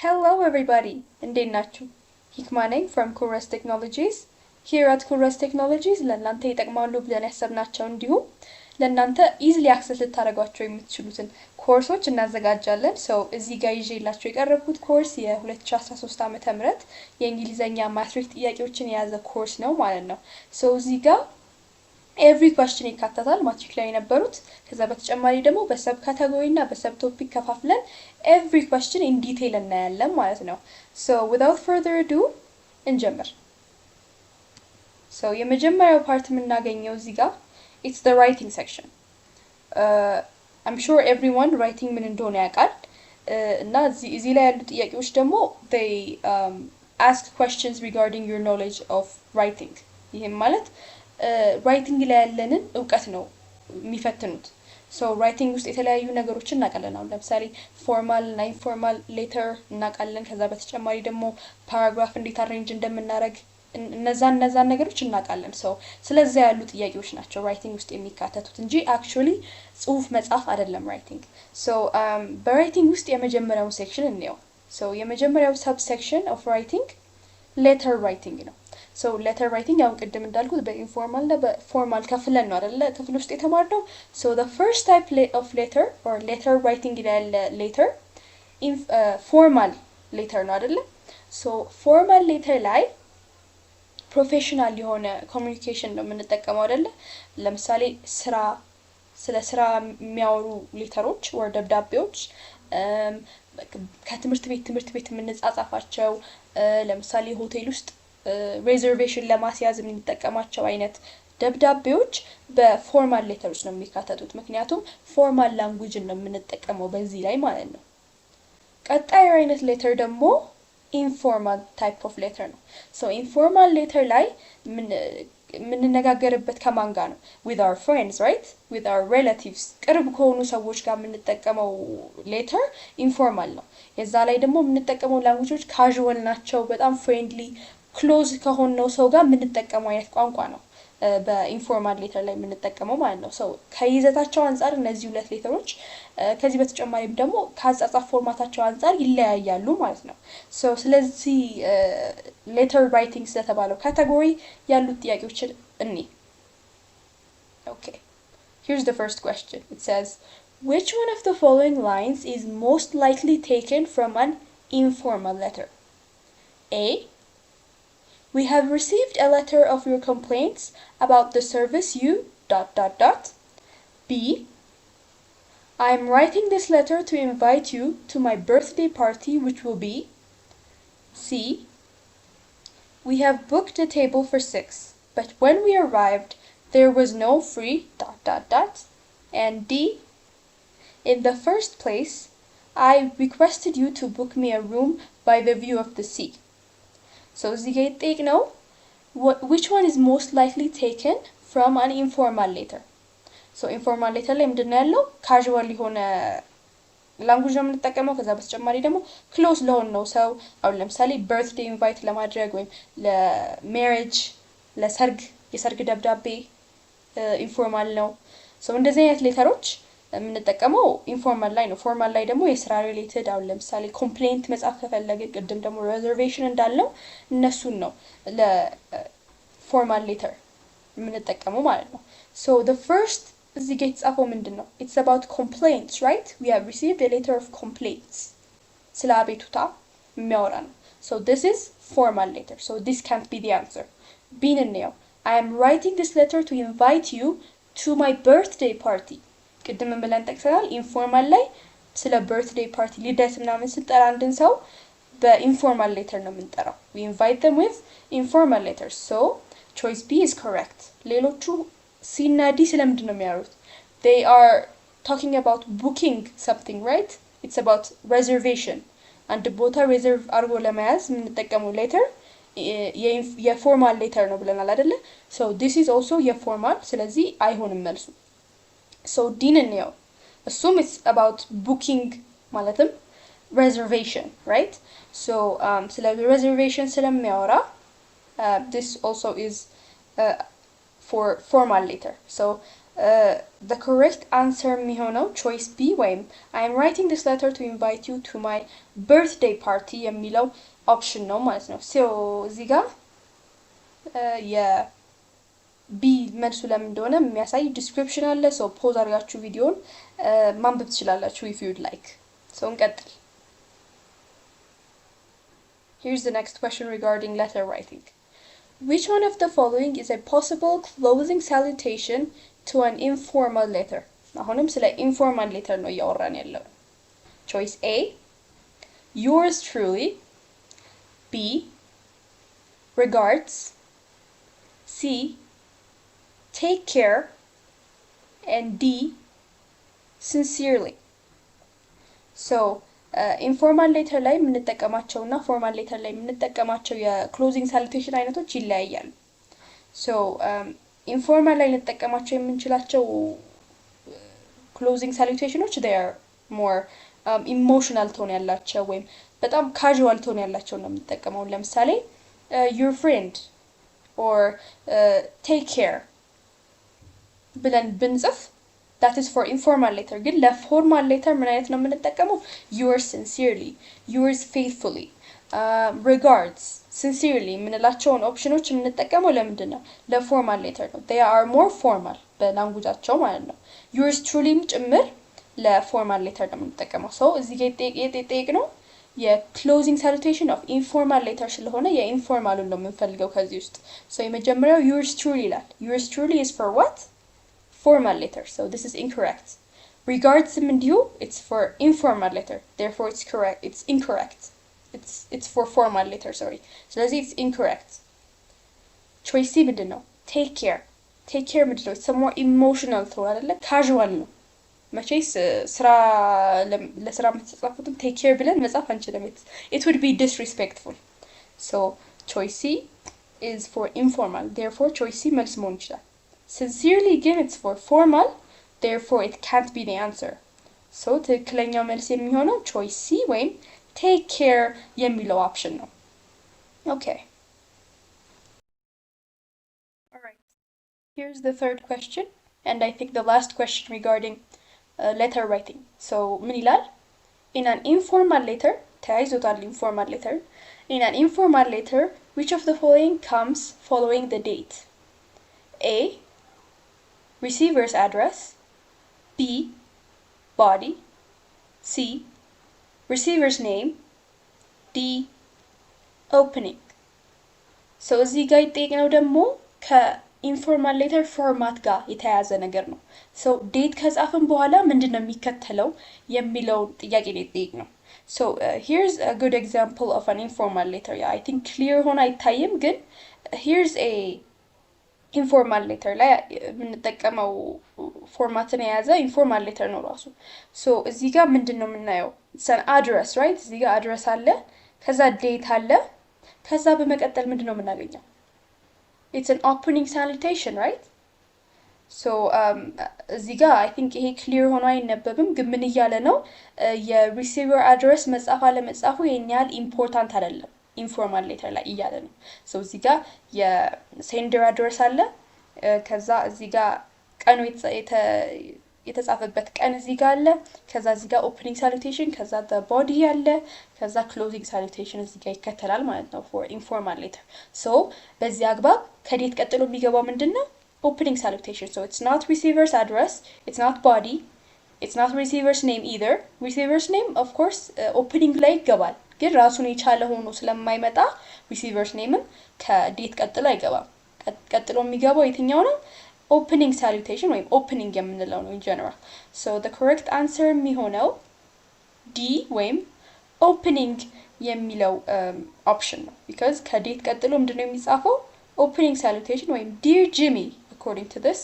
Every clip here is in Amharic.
Hello everybody! እንዴት ናችሁ? ሂክማ ነኝ from Kuraz Technologies. Here at Kuraz Technologies ለእናንተ ይጠቅማሉ ብለን ያሰብናቸው እንዲሁም ለእናንተ easily access ልታደርጓቸው የምትችሉትን ኮርሶች እናዘጋጃለን። So እዚህ ጋር ይዤላችሁ የቀረብኩት ኮርስ የ2013 ዓመተ ምህረት የእንግሊዘኛ ማትሪክ ጥያቄዎችን የያዘ ኮርስ ነው ማለት ነው። So እዚህ ጋር every question ይካተታል ማትሪክ ላይ የነበሩት ከዛ በተጨማሪ ደግሞ በሰብ ካቴጎሪ እና በሰብ ቶፒክ ከፋፍለን every question in detail እናያለን ማለት ነው። So without further ado እንጀምር። So የመጀመሪያው ፓርት የምናገኘው እዚህ ጋር it's the writing section. I'm sure everyone writing ምን እንደሆነ ያውቃል እና እዚህ ላይ ያሉ ጥያቄዎች ደግሞ they ask questions regarding your knowledge of writing. ይሄም ማለት ራይቲንግ ላይ ያለንን እውቀት ነው የሚፈትኑት። ሶ ራይቲንግ ውስጥ የተለያዩ ነገሮችን እናውቃለን። አሁን ለምሳሌ ፎርማል እና ኢንፎርማል ሌተር እናውቃለን። ከዛ በተጨማሪ ደግሞ ፓራግራፍ እንዴት አሬንጅ እንደምናደርግ እነዛን ነገሮች እናውቃለን። ሶ ስለዚህ ያሉ ጥያቄዎች ናቸው ራይቲንግ ውስጥ የሚካተቱት እንጂ አክቹአሊ ጽሁፍ መጻፍ አይደለም ራይቲንግ። ሶ በራይቲንግ ውስጥ የመጀመሪያው ሴክሽን እንየው። ሶ የመጀመሪያው ሰብ ሴክሽን ኦፍ ራይቲንግ ሌተር ራይቲንግ ነው። So letter writing ያው ቅድም እንዳልኩት በኢንፎርማል እና በፎርማል ከፍለን ነው አይደለ ክፍል ውስጥ የተማርነው። So the first type of letter or letter writing ይላል letter formal letter ነው አይደለ። So formal letter ላይ ፕሮፌሽናል የሆነ ኮሚኒኬሽን ነው የምንጠቀመው አይደለ። ለምሳሌ ስለ ስራ የሚያወሩ ሌተሮች ወር ደብዳቤዎች ከትምህርት ቤት የምንጻጻፋቸው ለምሳሌ ሆቴል ውስጥ ሬዘርቬሽን ለማስያዝ የምንጠቀማቸው አይነት ደብዳቤዎች በፎርማል ሌተሮች ነው የሚካተቱት። ምክንያቱም ፎርማል ላንጉዌጅ ነው የምንጠቀመው በዚህ ላይ ማለት ነው። ቀጣዩ አይነት ሌተር ደግሞ ኢንፎርማል ታይፕ ኦፍ ሌተር ነው። ሶ ኢንፎርማል ሌተር ላይ የምንነጋገርበት ከማን ጋር ነው? with our friends, right? with our relatives ቅርብ ከሆኑ ሰዎች ጋር የምንጠቀመው ሌተር ኢንፎርማል ነው። የዛ ላይ ደግሞ የምንጠቀመው ላንጉዌጆች ካዥዋል ናቸው። በጣም ፍሬንድሊ ክሎዝ ከሆነው ሰው ጋር የምንጠቀመው አይነት ቋንቋ ነው በኢንፎርማል ሌተር ላይ የምንጠቀመው ማለት ነው። ሶ ከይዘታቸው አንፃር እነዚህ ሁለት ሌተሮች ከዚህ በተጨማሪም ደግሞ ከአጻጻፍ ፎርማታቸው አንፃር ይለያያሉ ማለት ነው። ሶ ስለዚህ ሌተር ራይቲንግ ስለተባለው ካቴጎሪ ያሉት ጥያቄዎችን እኔ Okay. Here's the first question. It says, which one of the following lines is most likely taken from an informal letter? A. We have received a letter of your complaints about the service you ... B. I am writing this letter to invite you to my birthday party which will be... C. We have booked a table for 6, but when we arrived there was no free ... And D. In the first place, I requested you to book me a room by the view of the sea. So እዚህ ጋር የተጠየቅነው which one is most likely taken from an informal letter? So informal letter ላይ ምንድነው ያለው? ካዥዋል የሆነ ላንጉዌጅ ነው የምንጠቀመው። ከዛ በተጨማሪ ደግሞ ክሎዝ ለሆነው ሰው አሁን ለምሳሌ በርዝዴይ ኢንቫይት ለማድረግ ወይም ለሜሪጅ የሰርግ ደብዳቤ ኢንፎርማል ነው። So እንደዚህ አይነት ሌተሮች የምንጠቀመው ኢንፎርማል ላይ ነው። ፎርማል ላይ ደግሞ የስራ ሪሌትድ አሁን ለምሳሌ ኮምፕሌንት መጻፍ ከፈለግን ቅድም ደግሞ ሬዘርቬሽን እንዳለው እነሱን ነው ለፎርማል ሌተር የምንጠቀመው ማለት ነው። So the first እዚህ ጋር የተጻፈው ምንድነው? It's about complaints, right? We have received a letter of complaints. ስለ አቤቱታ የሚያወራ ነው። So this is formal letter. So this can't be the answer. B ነው. I am writing this letter to invite you to my birthday party. ቅድም ብለን ጠቅሰናል ኢንፎርማል ላይ ስለ በርዝዴይ ፓርቲ ልደት ምናምን ስንጠራ አንድን ሰው በኢንፎርማል ሌተር ነው የምንጠራው። we invite them with informal letters. So choice B is correct. ሌሎቹ C እና D ስለምንድን ነው የሚያወሩት? They are talking about booking something, right? It's about reservation. አንድ ቦታ ሪዘርቭ አድርጎ ለመያዝ የምንጠቀመው ሌተር የፎርማል ሌተር ነው ብለናል አይደለ? So this is also የፎርማል ስለዚህ አይሆንም መልሱ። So D ነው assume it's about booking ማለትም reservation, right? So ስለ reservation ስለሚያወራ this also is for formal letter. So the correct answer የሚሆነው choice B ወይም I am writing this letter to invite you to my birthday party የሚለው ኦፕሽን ነው ማለት ነው። ሶ እዚህ ጋር የቢ መልሱ ለምን እንደሆነ የሚያሳይ ዲስክሪፕሽን አለ። ሶ ፖዝ አድርጋችሁ ቪዲዮን ማንበብ ትችላላችሁ if you'd like። ሶ እንቀጥል። Here's the next question regarding letter writing. Which one of the following is a possible closing salutation to an informal letter? አሁንም ስለ informal letter ነው እያወራን ያለው። Choice A, yours truly. B, regards. C, take care. And D, sincerely. So ኢንፎርማል ሌተር ላይ የምንጠቀማቸው እና ፎርማል ሌተር ላይ የምንጠቀማቸው የክሎዚንግ ሳሉቴሽን አይነቶች ይለያያሉ። ሶ ኢንፎርማል ላይ ልንጠቀማቸው የምንችላቸው ክሎዚንግ ሳሉቴሽኖች they are more ኢሞሽናል ቶን ያላቸው ወይም በጣም ካዥዋል ቶን ያላቸው ነው የምንጠቀመው። ለምሳሌ your friend or take care ብለን ብንጽፍ that is for informal letter. ግን ለፎርማል ሌተር ምን አይነት ነው የምንጠቀመው? yours sincerely, yours faithfully, regards, sincerely የምንላቸውን ኦፕሽኖች የምንጠቀመው ለምንድን ነው? ለፎርማል ሌተር ነው። they are more formal በላንጉጃቸው ማለት ነው። yours trulyም ጭምር ለፎርማል ሌተር ነው የምንጠቀመው። ሶ እዚህ ጋር የጠየቅነው የክሎዚንግ ሳሉቴሽን ኦፍ ኢንፎርማል ሌተር ስለሆነ የኢንፎርማሉን ነው የምንፈልገው ከዚህ ውስጥ። ሶ የመጀመሪያው yours truly ይላል። yours truly is for what? Formal letter, so this is incorrect. Regards እንዲሁ it's for informal letter, therefore it's correct. It's incorrect. It's for formal letter, sorry. ስለዚህ it's incorrect. Choice C ምንድን ነው? take care. take care ምንድን ነው? it's a more emotional tone አይደለ? casual ነው። መቼስ ስራ ለስራ የምትጻፉትም take care ብለን መጻፍ አንችልም። it would be disrespectful. So choice C is for informal, therefore choice C መልስ መሆን ይችላል። Sincerely again it's for formal, therefore it can't be the answer. So ትክክለኛው መልስ የሚሆነው choice C ወይም take care የሚለው option ነው። Okay. Alright. Here's the third question and I think the last question regarding letter writing. So ምን ይላል? In an informal letter, ተያይዞታል informal letter. In an informal letter, which of the following comes following the date? A, receiver's address. B, body. C, receiver's name. D, opening. So እዚህ ጋር የጠየቅነው ደግሞ ከኢንፎርማል ሌተር ፎርማት ጋር የተያያዘ ነገር ነው። ሶ ዴት ከጻፍን በኋላ ምንድን ነው የሚከተለው የሚለውን ጥያቄ ነው የጠየቅነው። So here's a good example of an informal letter. Yeah, I think clear ሆኖ አይታይም ግን here's a ኢንፎርማል ሌተር ላይ የምንጠቀመው ፎርማትን የያዘ ኢንፎርማል ሌተር ነው ራሱ። ሶ እዚህ ጋር ምንድን ነው የምናየው? ሰን አድረስ ራይት። እዚህ ጋር አድረስ አለ፣ ከዛ ዴት አለ፣ ከዛ በመቀጠል ምንድን ነው የምናገኘው? ኢትስ አን ኦፕኒንግ ሳሉቴሽን ራይት። ሶ እዚህ ጋር አይ ቲንክ ይሄ ክሊር ሆኖ አይነበብም፣ ግን ምን እያለ ነው? የሪሲቨር አድረስ መጻፍ አለመጻፉ ይሄን ያህል ኢምፖርታንት አይደለም ኢንፎርማል ሌተር ላይ እያለ ነው። ሶ እዚህ ጋር የሴንደር አድረስ አለ፣ ከዛ እዚህ ጋር ቀኑ የተጻፈበት ቀን እዚህ ጋር አለ፣ ከዛ እዚህ ጋር ኦፕኒንግ ሳሉቴሽን፣ ከዛ ቦዲ አለ፣ ከዛ ክሎዚንግ ሳሉቴሽን እዚህ ጋር ይከተላል ማለት ነው ፎር ኢንፎርማል ሌተር። ሶ በዚህ አግባብ ከዴት ቀጥሎ የሚገባው ምንድነው? ኦፕኒንግ ሳሉቴሽን። ሶ it's not receiver's address, it's not body, it's not receiver's name either. receiver's name of course ኦፕኒንግ ላይ ይገባል ግን ራሱን የቻለ ሆኖ ስለማይመጣ ሪሲቨርስ ኔምም ከዴት ቀጥሎ አይገባም። ቀጥሎ የሚገባው የትኛው ነው? ኦፕኒንግ ሳሉቴሽን ወይም ኦፕኒንግ የምንለው ነው in general. So the correct answer የሚሆነው D ወይም ኦፕኒንግ የሚለው ኦፕሽን ነው because ከዴት ቀጥሎ ምንድነው የሚጻፈው? ኦፕኒንግ ሳሉቴሽን ወይም dear Jimmy according to this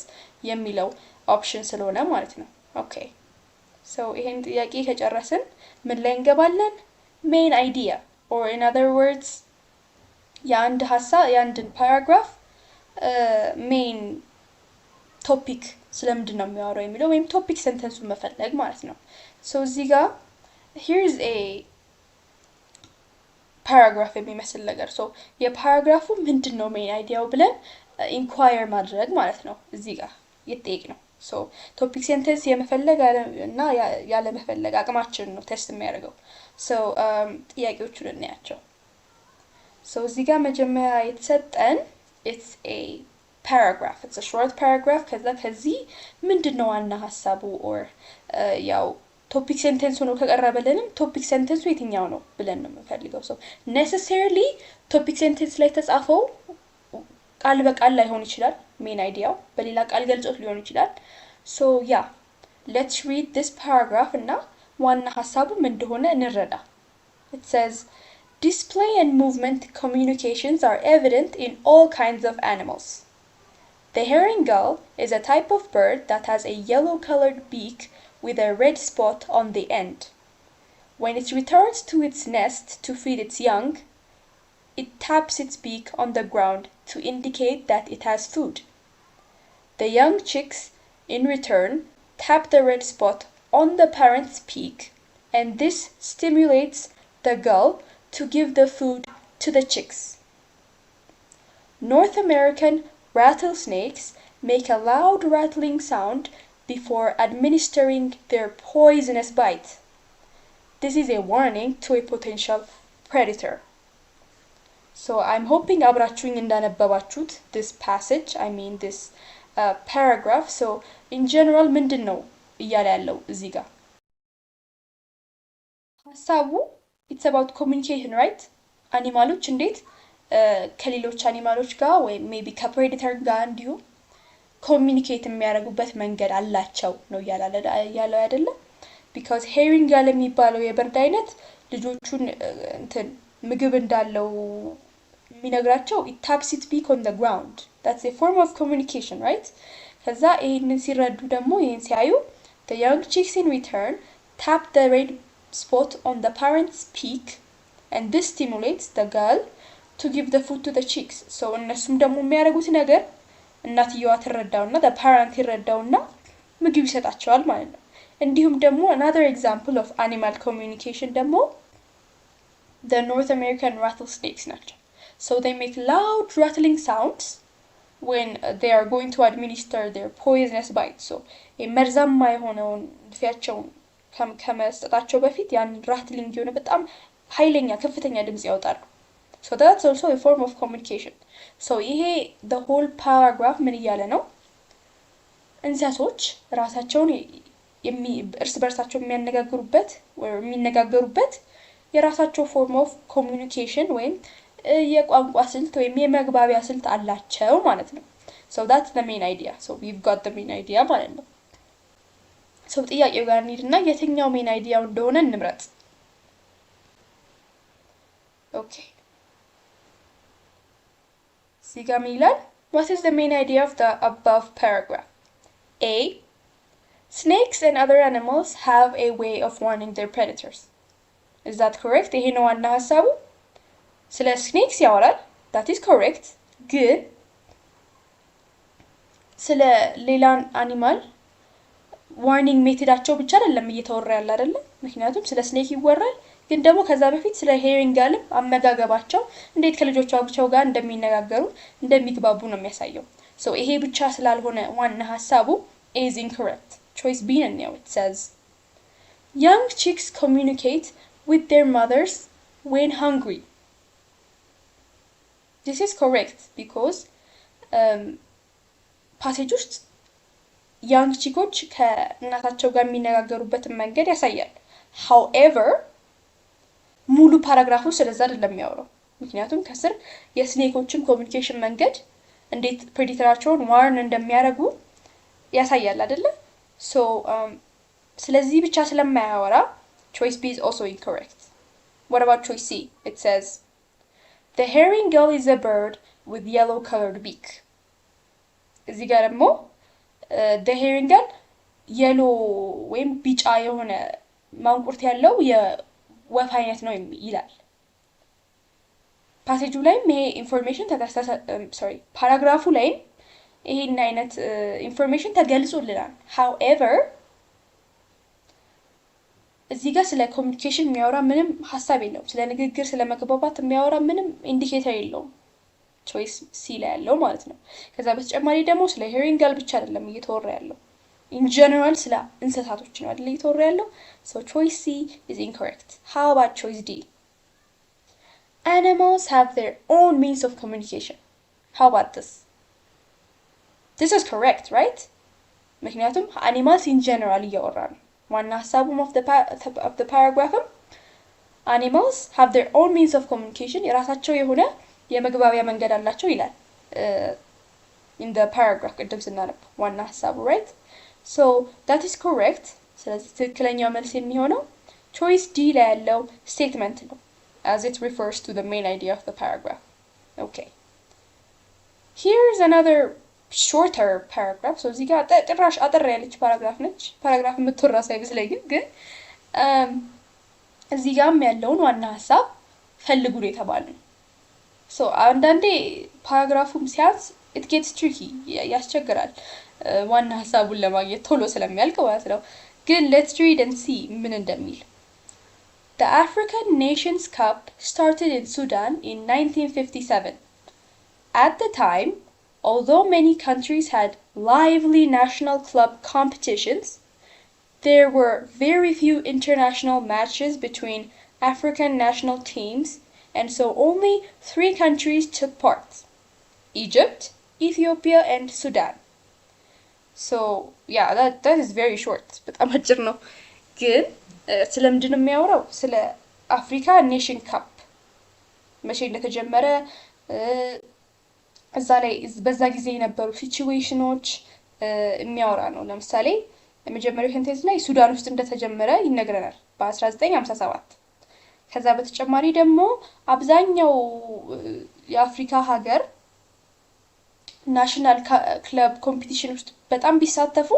የሚለው ኦፕሽን ስለሆነ ማለት ነው። Okay. So ይሄን ጥያቄ ከጨረስን ምን ላይ እንገባለን? main idea, or in other words የአንድ ሀሳብ የአንድን ፓራግራፍ ሜን ቶፒክ ስለምንድን ነው የሚያወራው የሚለው ወይም ቶፒክ ሰንተንሱን መፈለግ ማለት ነው። ሶ እዚህ ጋር here's a paragraph የሚመስል ነገር ሶ የፓራግራፉ ምንድን ነው ሜን አይዲያው ብለን ኢንኳየር ማድረግ ማለት ነው። እዚህ ጋር የጠየቅ ነው ሶ ቶፒክ ሴንተንስ የመፈለግ እና ያለ መፈለግ አቅማችን ነው ቴስት የሚያደርገው። ሶ ጥያቄዎቹን እናያቸው። ሶ እዚህ ጋር መጀመሪያ የተሰጠን it's a paragraph, it's a short paragraph። ከዚህ ምንድነው ዋና ሀሳቡ or ያው ቶፒክ ሴንተንስ ሆኖ ከቀረበልንም ቶፒክ ሴንተንሱ የትኛው ነው ብለን ነው የምንፈልገው። ሶ necessarily ቶፒክ ሴንተንስ ላይ ተጻፈው ቃል በቃል ላይሆን ይችላል ሜን አይዲያው በሌላ ቃል ገልጾት ሊሆን ይችላል። ሶ ያ let's read this paragraph እና ዋና ሀሳቡ ምን እንደሆነ እንረዳ። It says display and movement communications are evident in all kinds of animals. The herring gull is a type of bird that has a yellow-colored beak with a red spot on the end. When it returns to its nest to feed its young, it taps its beak on the ground to indicate that it has food. The young chicks, in return, tap the red spot on the parent's beak, and this stimulates the gull to give the food to the chicks. North American rattlesnakes make a loud rattling sound before administering their poisonous bite. This is a warning to a potential predator. So I'm hoping አብራችሁኝ እንዳነበባችሁት this passage, I mean this paragraph. So in general ምንድን ነው እያለ ያለው እዚህ ጋር ሀሳቡ it's about communication, right? አኒማሎች እንዴት ከሌሎች አኒማሎች ጋር ወይም ሜቢ ከፕሬዲተር ጋር እንዲሁ ኮሚኒኬት የሚያደርጉበት መንገድ አላቸው ነው ያለው አይደለ? because herring gull የሚባለው የበርድ አይነት ልጆቹን እንትን ምግብ እንዳለው የሚነግራቸው it taps its beak on the ground. That's a form of communication, right? ከዛ ይሄንን ሲረዱ ደግሞ ይሄን ሲያዩ the young chicks in return tap the red spot on the parent's beak, and this stimulates the gull to give the food to the chicks. So እነሱም ደግሞ የሚያደርጉት ነገር እናትየዋ ትረዳውና the parent ይረዳውና ምግብ ይሰጣቸዋል ማለት ነው። እንዲሁም ደግሞ another example of animal communication ደግሞ the North American rattlesnakes ናቸው. So they make loud rattling sounds when they are going to administer their poisonous bite. So መርዛማ የሆነውን ድፊያቸውን ከመስጠታቸው በፊት ያን rattling የሆነ በጣም ኃይለኛ ከፍተኛ ድምጽ ያወጣሉ። So that's also a form of communication. So ይሄ the whole paragraph ምን እያለ ነው? እንስሳቶች ራሳቸውን እርስ በርሳቸው የሚነጋገሩበት የራሳቸው form of communication ወይም የቋንቋ ስልት ወይም የመግባቢያ ስልት አላቸው ማለት ነው። So that's the main idea. So we've got the main idea ማለት ነው። So ጥያቄው ጋር እንሂድና የትኛው main idea እንደሆነ እንምረጥ። Okay. እዚህ ጋር ምን ይላል? What is the main idea of the above paragraph? A. Snakes and other animals have a way of warning their predators. Is that correct? ይሄ ነው ዋና ሐሳቡ። ስለ snakes ያወራል። That is correct. ግን ስለ ሌላ አኒማል ዋርኒንግ ሜቶዳቸው ብቻ አይደለም እየተወራ ያለ አይደለ? ምክንያቱም ስለ ስኔክ ይወራል፣ ግን ደግሞ ከዛ በፊት ስለ ሄሪንግ ጋልም አመጋገባቸው እንዴት ከልጆቻቸው ጋር እንደሚነጋገሩ እንደሚግባቡ ነው የሚያሳየው። So ይሄ ብቻ ስላልሆነ ዋና ሐሳቡ is incorrect. Choice B ነው. It says young chicks communicate with their mothers when hungry. This is correct because passage ውስጥ young chicks ከእናታቸው ጋር የሚነጋገሩበትን መንገድ ያሳያል። However ሙሉ ፓራግራፉ ስለዛ አይደለም የሚያወራው። ምክንያቱም ከስር የስኔኮችን ኮሚኒኬሽን መንገድ እንዴት ፕሬዲተራቸውን ዋርን እንደሚያደርጉ ያሳያል አይደለ? So ስለዚህ ብቻ ስለማያወራ choice B is also incorrect. What about choice C? It says the herring gull is a bird with yellow colored beak. እዚህ ጋር ደግሞ the herring gull yellow ወይም ቢጫ የሆነ ማንቁርት ያለው የወፍ አይነት ነው ይላል። ፓሴጁ ላይም ይሄ ኢንፎርሜሽን ፓራግራፉ ላይም ይሄን አይነት ኢንፎርሜሽን ተገልጾልናል። However እዚህ ጋር ስለ ኮሚኒኬሽን የሚያወራ ምንም ሐሳብ የለውም። ስለ ንግግር ስለ መግባባት የሚያወራ ምንም ኢንዲኬተር የለውም። ቾይስ ሲ ላይ ያለው ማለት ነው። ከዛ በተጨማሪ ደግሞ ስለ ሄሪንግ ጋል ብቻ አይደለም እየተወራ ያለው። in general ስለ እንስሳቶች ነው አይደል እየተወራ ያለው so choice C is incorrect how about choice D animals have their own means of communication how about this is correct right ምክንያቱም animals in general እያወራ ነው ዋና ሐሳቡም of the paragraph animals have their own means of communication የራሳቸው የሆነ የመግባቢያ መንገድ አላቸው ይላል in the paragraph ቅድም ስናነብ ዋና ሐሳቡ right so that is correct ስለዚህ ትክክለኛው መልስ የሚሆነው choice D ላይ ያለው statement ነው as it refers to the main idea of the paragraph okay here's another shorter paragraph so እዚህ ጋር ጭራሽ አጠር ያለች ፓራግራፍ ነች ፓራግራፍ የምትወራ ሳይመስለኝ ግን እዚህ ጋርም ያለውን ዋና ሐሳብ ፈልጉ ነው የተባለው so አንዳንዴ ፓራግራፉም ሲያንስ it gets tricky ያስቸግራል ዋና ሐሳቡን ለማግኘት ቶሎ ስለሚያልቅ ማለት ነው ግን let's read and see ምን እንደሚል The African Nations Cup started in Sudan in 1957 At the time although many countries had lively national club competitions there were very few international matches between African national teams and so only 3 countries took part Egypt Ethiopia and Sudan so yeah that is very short በጣም አጭር ነው ግን ስለምንድነው የሚያወራው ስለ አፍሪካ ኔሽን ካፕ መቼ እንደተጀመረ እዛ ላይ በዛ ጊዜ የነበሩ ሲቹዌሽኖች የሚያወራ ነው ለምሳሌ የመጀመሪያው ሴንቴንስ ላይ ሱዳን ውስጥ እንደተጀመረ ይነግረናል በ1957 ከዛ በተጨማሪ ደግሞ አብዛኛው የአፍሪካ ሀገር ናሽናል ክለብ ኮምፒቲሽን ውስጥ በጣም ቢሳተፉ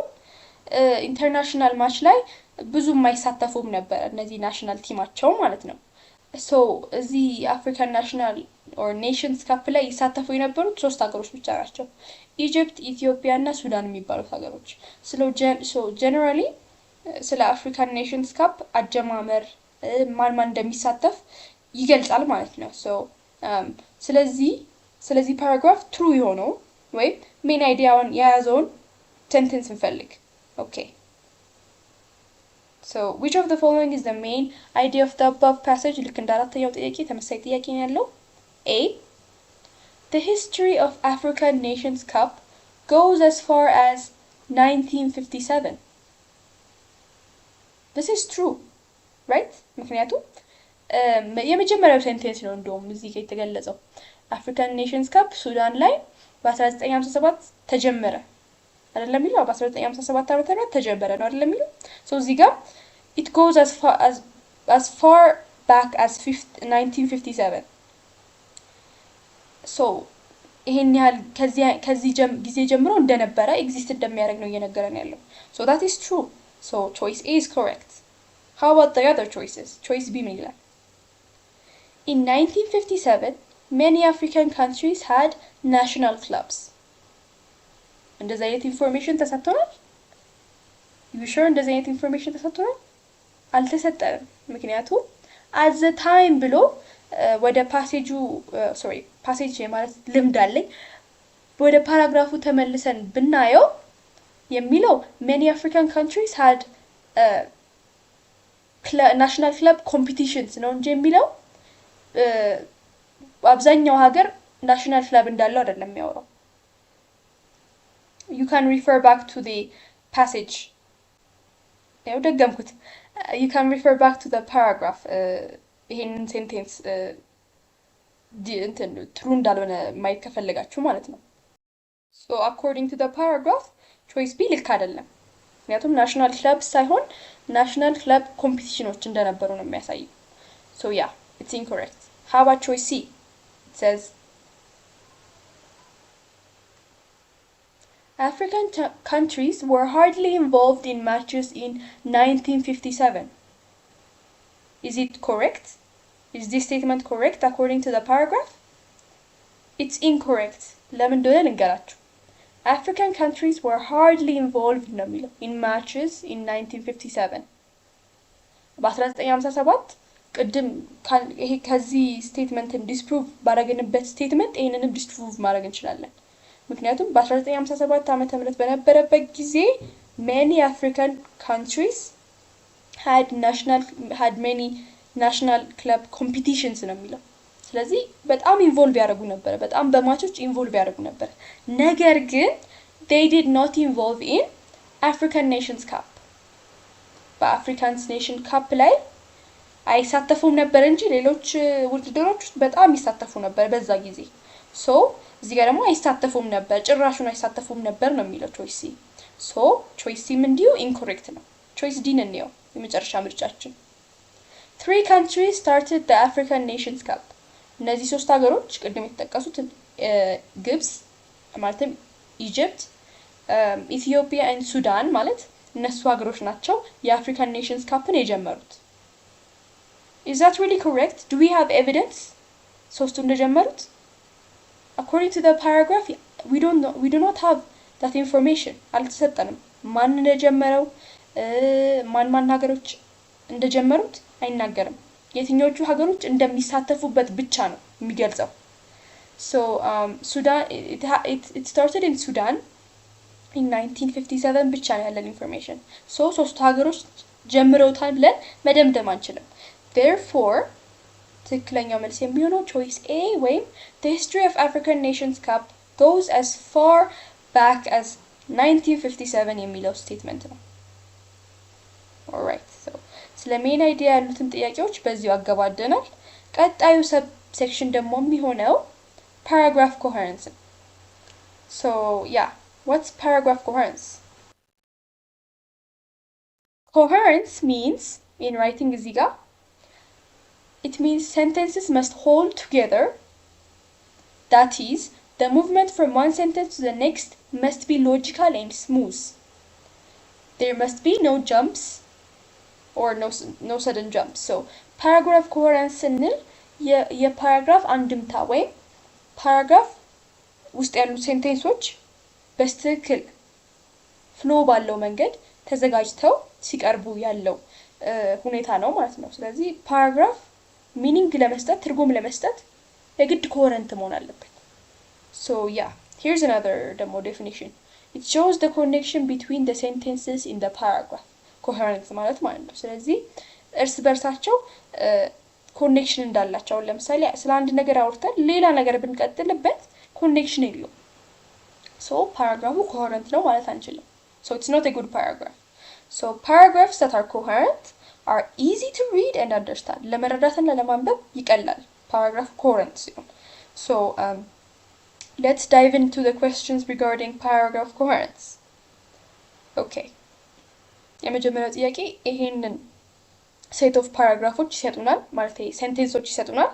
ኢንተርናሽናል ማች ላይ ብዙ የማይሳተፉም ነበር እነዚህ ናሽናል ቲማቸው ማለት ነው so እዚህ አፍሪካን ናሽናል or nations cup ላይ ይሳተፉ የነበሩት 3 ሀገሮች ብቻ ናቸው ኢጂፕት ኢትዮጵያ እና ሱዳን የሚባሉት ሀገሮች so generally ስለ አፍሪካን ኔሽንስ ካፕ አጀማመር ማን እንደሚሳተፍ ይገልጻል ማለት ነው so ስለዚህ ፓራግራፍ ትሩ የሆነው ወይ ሜን አይዲያውን የያዘውን ሴንቴንስ እንፈልግ okay so which of the following is the main idea of the above passage ልክ እንደ አራተኛው ጥያቄ ተመሳሳይ ጥያቄ ነው ያለው A The history of African Nations Cup goes as far as 1957 This is true right ምክንያቱም የመጀመሪያው ሴንቴንስ ነው እንደውም እዚህ ጋር የተገለጸው African Nations Cup ሱዳን ላይ በ1957 ተጀመረ አይደለም የሚለው በ1957 ዓመተ ምህረት ተጀመረ ነው አይደለም የሚለው so እዚህ ጋር it goes as far back as 1957 so ይሄን ያህል ከዚህ ጊዜ ጀምሮ እንደነበረ ኤግዚስት እንደሚያደርግ ነው እየነገረን ያለው so that is true so choice A is correct how about the other choices choice B ምን ይላል In 1957 many African countries had national clubs እንደዚህ አይነት ኢንፎርሜሽን ተሰጥቶናል you sure እንደዚህ አይነት ኢንፎርሜሽን ተሰጥቶናል አልተሰጠንም ምክንያቱም at the time ብሎ ወደ ፓሴጅ ማለት ልምድ አለኝ ወደ ፓራግራፉ ተመልሰን ብናየው የሚለው many African countries had national club competitions ነው እንጂ የሚለው አብዛኛው ሀገር ናሽናል ክለብ እንዳለው አይደለም የሚያወራው You can refer back to the passage ያው ደገምኩት You can refer back to the paragraph ይሄንን ሴንቴንስ ትሩ እንዳልሆነ ማየት ከፈለጋችሁ ማለት ነው So according to the paragraph choice B ልክ አይደለም ምክንያቱም ናሽናል ክለብ ሳይሆን ናሽናል ክለብ ኮምፒቲሽኖች እንደነበሩ ነው የሚያሳየው So yeah it's incorrect How about choice C It says African countries were hardly involved in matches in 1957 Is it correct? Is this statement correct according to the paragraph? It's incorrect. ለምን እንደሆነ ልንገራችሁ African countries were hardly involved in matches in 1957 በ1957 ቅድም ይሄ ከዚህ ስቴትመንትን ዲስፕሩቭ ባደረግንበት ስቴትመንት ይሄንንም ዲስፕሩቭ ማድረግ እንችላለን ምክንያቱም በ1957 ዓመተ ምህረት በነበረበት ጊዜ many African countries had many national club competitions ነው የሚለው። ስለዚህ በጣም ኢንቮልቭ ያደርጉ ነበር፣ በጣም በማቾች ኢንቮልቭ ያደርጉ ነበር። ነገር ግን they did not involve in African Nations Cup በአፍሪካን ኔሽን ካፕ ላይ አይሳተፉም ነበር እንጂ ሌሎች ውድድሮች ውስጥ በጣም ይሳተፉ ነበር በዛ ጊዜ። ሶ እዚህ ጋር ደግሞ አይሳተፉም ነበር፣ ጭራሹን አይሳተፉም ነበር ነው የሚለው ቾይስ ሲ። ሶ ቾይስ ሲም እንዲሁ ኢንኮሬክት ነው። ቾይስ ዲን እንየው የመጨረሻ ምርጫችን። 3 countries started the African Nations Cup እነዚህ ሶስት ሀገሮች ቅድም የተጠቀሱት ግብጽ ማለትም ኢጂፕት፣ ኢትዮጵያ and ሱዳን ማለት እነሱ ሀገሮች ናቸው የአፍሪካን ኔሽንስ ካፕን የጀመሩት። Is that really correct? Do we have evidence ሶስቱ እንደጀመሩት? According to the paragraph, we do not have that information. አልተሰጠንም ማን እንደጀመረው ማን ሀገሮች እንደጀመሩት አይናገርም። የትኞቹ ሀገሮች እንደሚሳተፉበት ብቻ ነው የሚገልጸው። So Sudan it started in Sudan in 1957 ብቻ ነው ያለን ኢንፎርሜሽን። So ሶስቱ ሀገሮች ጀምረውታል ብለን መደምደም አንችልም። Therefore ትክክለኛው መልስ የሚሆነው choice A ወይም the history of African Nations Cup goes as far back as 1957 የሚለው ስቴትመንት ነው። Alright, so ስለ ሜን አይዲያ ያሉትን ጥያቄዎች በዚሁ አገባደናል። ቀጣዩ ሰብ ሴክሽን ደግሞ የሚሆነው paragraph coherence። So yeah, what's paragraph coherence? Coherence means in writing እዚህ ጋር it means sentences must hold together. That is, the movement from one sentence to the next must be logical and smooth. There must be no jumps or no sudden jumps. So paragraph coherence ስንል የፓራግራፍ አንድምታ ወይም ፓራግራፍ ውስጥ ያሉ ሴንቴንሶች በስትክክል ፍሎ ባለው መንገድ ተዘጋጅተው ሲቀርቡ ያለው ሁኔታ ነው ማለት ነው። ስለዚህ ፓራግራፍ ሚኒንግ ለመስጠት ትርጉም ለመስጠት የግድ ኮሄረንት መሆን አለበት። So yeah, here's another demo definition. It shows the connection between the sentences in the paragraph. Coherence ማለት ነው። ስለዚህ እርስ በርሳቸው ኮኔክሽን እንዳላቸው ለምሳሌ ስለ አንድ ነገር አውርተን ሌላ ነገር ብንቀጥልበት ኮኔክሽን የለውም። So paragraph coherent ነው ማለት አንችልም። So it's not a good paragraph. So paragraphs that are coherent are easy to read and understand. ለመረዳትና ለማንበብ ይቀላል paragraph coherent ሲሆን። So let's dive into the questions regarding paragraph coherence. Okay. የመጀመሪያው ጥያቄ ይሄንን ሴት ኦፍ ፓራግራፎች ይሰጡናል ማለት ሴንቴንሶች ይሰጡናል።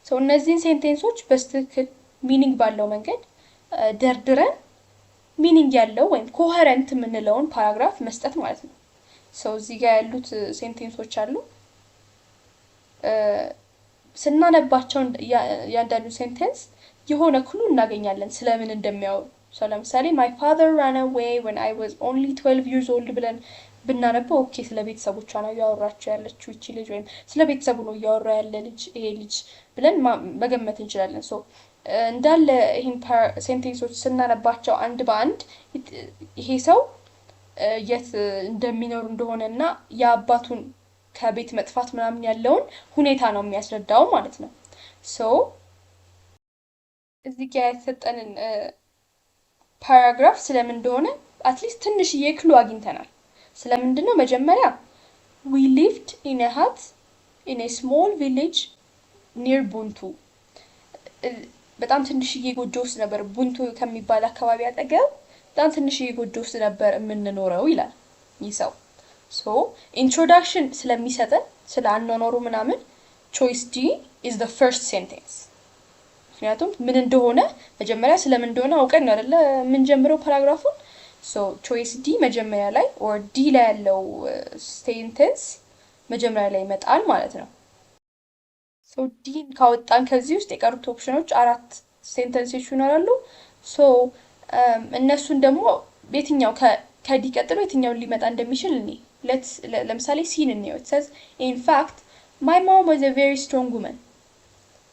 So እነዚህን ሴንቴንሶች በስትክክል ሚኒንግ ባለው መንገድ ደርድረን ሚኒንግ ያለው ወይም ኮሄረንት የምንለውን ፓራግራፍ መስጠት ማለት ነው። So እዚህ ጋር ያሉት ሴንቴንሶች አሉ። ስናነባቸው ያንዳንዱ ሴንቴንስ የሆነ ክሉ እናገኛለን ስለምን እንደሚያወሩ። So ለምሳሌ my father ran away when I was only 12 years old ብለን ብናነበው ኦኬ ስለ ቤተሰቦቿ ነው ያወራቸው ያለችው እቺ ልጅ ወይም ስለ ቤተሰቡ ነው ያወራ ያለ ልጅ ይሄ ልጅ ብለን መገመት እንችላለን። So እንዳለ ይሄን ሴንቴንሶች ስናነባቸው አንድ በአንድ ይሄ ሰው የት እንደሚኖር እንደሆነና የአባቱን ከቤት መጥፋት ምናምን ያለውን ሁኔታ ነው የሚያስረዳው ማለት ነው። So እዚህ ጋር የተሰጠንን ፓራግራፍ ስለምን እንደሆነ አትሊስት ትንሽዬ ክሉ አግኝተናል። ስለምንድነው መጀመሪያ we lived in a hut in a small village near Buntu በጣም ትንሽዬ ጎጆ ውስጥ ነበር ቡንቱ ከሚባል አካባቢ አጠገብ በጣም ትንሽዬ ጎጆ ውስጥ ነበር የምንኖረው ይላል ይህ ሰው። So introduction ስለሚሰጠን ስለ አኗኗሩ ምናምን choice D is the first sentence። ምክንያቱም ምን እንደሆነ መጀመሪያ ስለምን እንደሆነ አውቀን ነው አይደለ ምን ጀምረው ፓራግራፉን። So choice D መጀመሪያ ላይ or D ላይ ያለው sentence መጀመሪያ ላይ ይመጣል ማለት ነው። So D ካወጣን ከዚህ ውስጥ የቀሩት ኦፕሽኖች አራት ሴንተንሶች ይኖራሉ። So እነሱን ደግሞ የትኛው ከዲ ቀጥሎ የትኛው ሊመጣ እንደሚችል ለምሳሌ ሲን እንየው። It says in fact my mom was a very strong woman.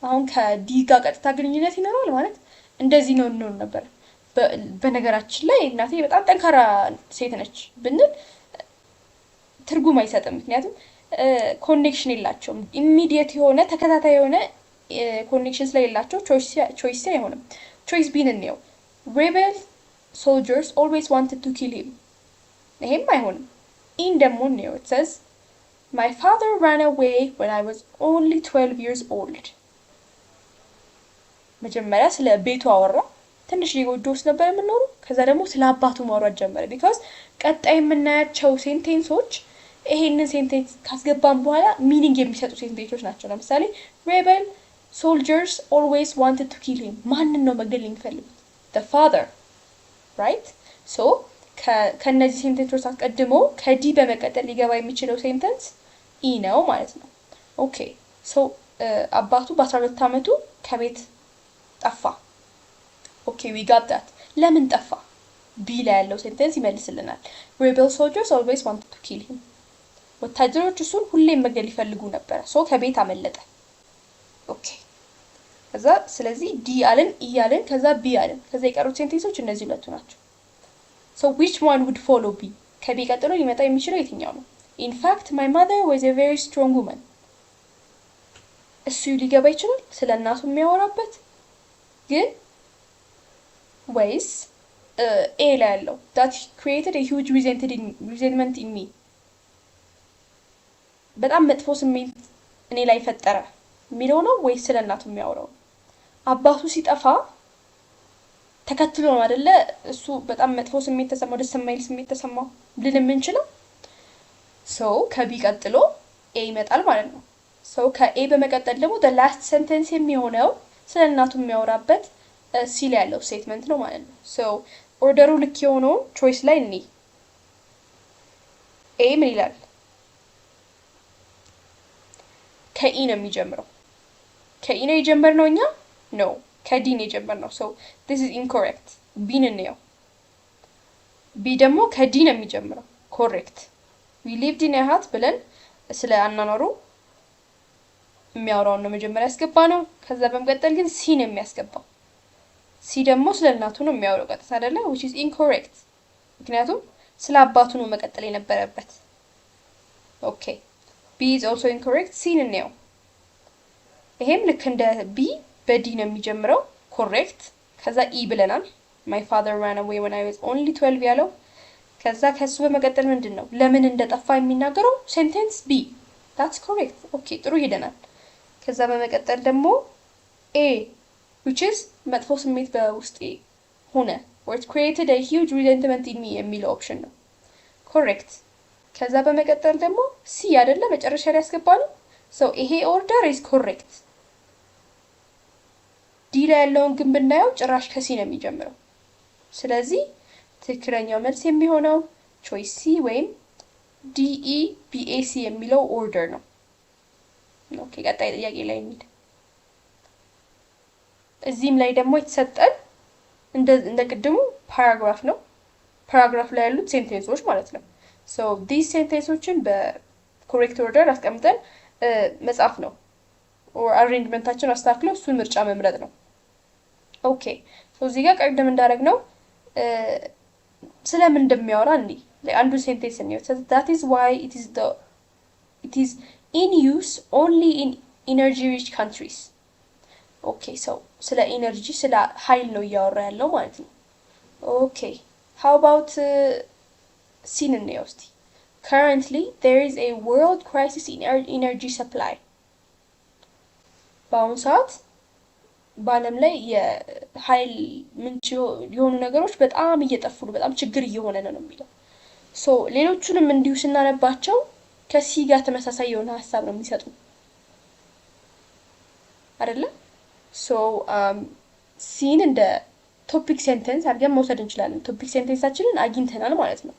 አሁን ከዲ ጋር ቀጥታ ግንኙነት ይኖራል ማለት እንደዚህ ነው ነበር። በነገራችን ላይ እናቴ በጣም ጠንካራ ሴት ነች ብንል ትርጉም አይሰጥም። ምክንያቱም ኮኔክሽን የላቸውም። ኢሚዲየት የሆነ ተከታታይ የሆነ ኮኔክሽን ስለሌላቸው ቾይስ አይሆንም። ቾይስ ቢን እንየው። rebel soldiers always wanted to kill him። ይሄም አይሆንም። ኢን ደግሞ እንየው። it says my father ran away when I was only 12 years old። መጀመሪያ ስለ ቤቱ አወራ። ትንሽ የጎጆ ውስጥ ነበር የምንኖረው። ከዛ ደግሞ ስለ አባቱ ማውራት ጀመረ። ቢኮዝ ቀጣይ የምናያቸው ሴንቴንሶች ይሄንን ሴንቴንስ ካስገባን በኋላ ሚኒንግ የሚሰጡ ሴንቴንሶች ናቸው። ለምሳሌ rebel soldiers always wanted to kill him። ማንን ነው መግደል የሚፈልጉት? the father, right? so ከነዚህ ሴንቴንሶች አስቀድሞ ከዲ በመቀጠል ሊገባ የሚችለው ሴንቴንስ ኢ ነው ማለት ነው። ኦኬ ሶ አባቱ በ12 ዓመቱ ከቤት ጠፋ። ኦኬ we got that። ለምን ጠፋ? ቢ ላይ ያለው ሴንቴንስ ይመልስልናል። rebel soldiers always wanted to kill him። ወታደሮች እሱን ሁሌም መግደል ይፈልጉ ነበር። ሶ ከቤት አመለጠ። ኦኬ ከዛ ስለዚህ ዲ አለን፣ ኢ አለን፣ ከዛ ቢ አለን። ከዛ የቀሩት ሴንቴንሶች እነዚህ ሁለቱ ናቸው። so which one would follow B? ከቢ ቀጥሎ ሊመጣ የሚችለው የትኛው ነው? in fact my mother was a very strong woman። እሱ ሊገባ ይችላል ስለ እናቱ የሚያወራበት ግን ወይስ ኤ ላይ ያለው that created a huge resentment in me። በጣም መጥፎ ስሜት እኔ ላይ ፈጠረ የሚለው ነው ወይስ ስለ እናቱ የሚያወራው? አባቱ ሲጠፋ ተከትሎ ነው አይደለ? እሱ በጣም መጥፎ ስሜት ተሰማው፣ ደስ የማይል ስሜት ተሰማው ልን የምንችለው። ሶ ከቢ ቀጥሎ ኤ ይመጣል ማለት ነው። ሶ ከኤ በመቀጠል ደግሞ the last sentence የሚሆነው ስለ እናቱ የሚያወራበት ሲ ላይ ያለው ስቴትመንት ነው ማለት ነው። ሶ ኦርደሩ ልክ የሆነውን ቾይስ ላይ እኔ ኤ ምን ይላል? ከኢ ነው የሚጀምረው። ከኢ ነው የጀመርነው እኛ? ኖ ከዲ ነው የጀመርነው። ሶ this is incorrect። ቢን እንየው። ቢ ደግሞ ከዲ ነው የሚጀምረው። ኮሬክት። we lived in a hut ብለን ስለ አናኖሩ የሚያወራውን ነው መጀመሪያ ያስገባነው። ከዛ በመቀጠል ግን ሲ ነው የሚያስገባው። ሲ ደግሞ ስለ እናቱ ነው የሚያወራው ቀጥታ አይደለ? which is incorrect። ምክንያቱም ስለ አባቱ ነው መቀጠል የነበረበት። ኦኬ B is also incorrect። ሲን እንየው። ይሄም ልክ እንደ ቢ በዲ ነው የሚጀምረው። ኮሬክት። ከዛ ኢ ብለናል። my father ran away when I was only 12 ያለው። ከዛ ከሱ በመቀጠል ምንድነው ለምን እንደጠፋ የሚናገረው ሴንቴንስ ቢ። that's correct። ኦኬ ጥሩ ሄደናል። ከዛ በመቀጠል ደግሞ ኤ which is መጥፎ ስሜት በውስጤ ሆነ or it created a huge resentment in me የሚለው ኦፕሽን ነው። ኮሬክት። ከዛ በመቀጠል ደግሞ ሲ አይደለ መጨረሻ ላይ ያስገባነው። so ይሄ ኦርደር is correct። ዲ ላይ ያለውን ግን ብናየው ጭራሽ ከሲ ነው የሚጀምረው። ስለዚህ ትክክለኛው መልስ የሚሆነው ቾይስ ሲ ወይም ዲኢ ቢኤሲ የሚለው ኦርደር ነው። ኦኬ ቀጣይ ጥያቄ ላይ እንሂድ። እዚህም ላይ ደግሞ የተሰጠን እንደ ቅድሙ ፓራግራፍ ነው። ፓራግራፍ ላይ ያሉት ሴንቴንሶች ማለት ነው። so these sentences በኮሬክት ኦርደር አስቀምጠን መጻፍ ነው or arrangementታችን አስተካክለው እሱን ምርጫ መምረጥ ነው። ኦኬ so እዚህ ጋር ቀደም እንዳደረግነው ስለምን እንደሚያወራ እንዴ አንዱ ሴንቴንስ ነው። that is why it is in use only in energy rich countries። ኦኬ so ስለ ኢነርጂ ስለ ኃይል ነው እያወራ ያለው ማለት ነው። ኦኬ how about ሲን እንየው እስቲ። currently there is a world crisis in energy supply። በአሁኑ ሰዓት በዓለም ላይ የኃይል ምንጭ የሆኑ ነገሮች በጣም እየጠፉ ነው፣ በጣም ችግር እየሆነ ነው የሚለው። ሶ ሌሎቹንም እንዲሁ ስናነባቸው ከሲ ጋር ተመሳሳይ የሆነ ሐሳብ ነው የሚሰጡ አይደለ? ሶ ሲን እንደ ቶፒክ ሴንቴንስ አድርገን መውሰድ እንችላለን። ቶፒክ ሴንቴንሳችንን አግኝተናል ማለት ነው።